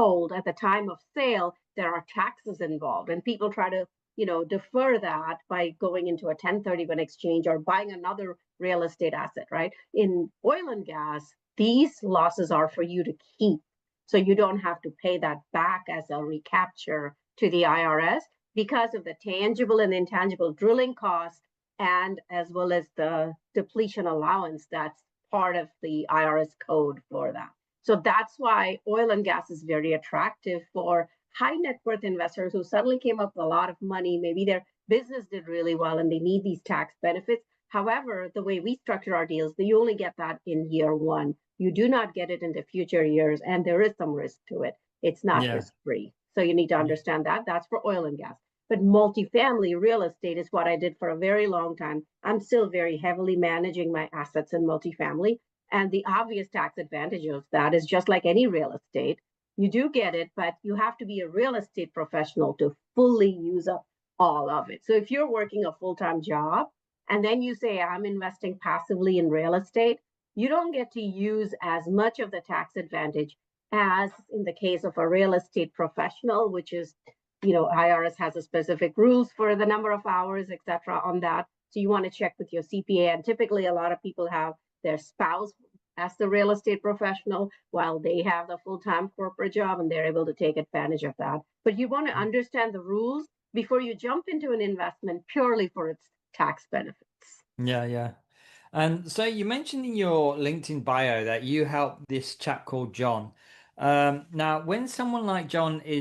sold at the time of sale, there are taxes involved, and people try to, defer that by going into a 1031 exchange or buying another real estate asset, right? In oil and gas, these losses are for you to keep. So you don't have to pay that back as a recapture to the IRS because of the tangible and intangible drilling costs and as well as the depletion allowance that's part of the IRS code for that. So that's why oil and gas is very attractive for high net worth investors who suddenly came up with a lot of money. Maybe their business did really well and they need these tax benefits. However, the way we structure our deals, you only get that in year one. You do not get it in the future years, and there is some risk to it. It's not Yeah. risk free. So you need to understand that. That's for oil and gas. But multifamily real estate is what I did for a very long time. I'm still very heavily managing my assets in multifamily. And the obvious tax advantage of that is just like any real estate, you do get it, but you have to be a real estate professional to fully use up all of it. So if you're working a full time job and then you say, I'm investing passively in real estate, you don't get to use as much of the tax advantage as in the case of a real estate professional, which is, IRS has a specific rules for the number of hours, etc. on that. So you want to check with your CPA. And typically a lot of people have their spouse as the real estate professional while they have the full-time corporate job and they're able to take advantage of that. But you want to understand the rules before you jump into an investment purely for its tax benefits. Yeah, yeah. And so you mentioned in your LinkedIn bio that you helped this chap called John. Now, when someone like John is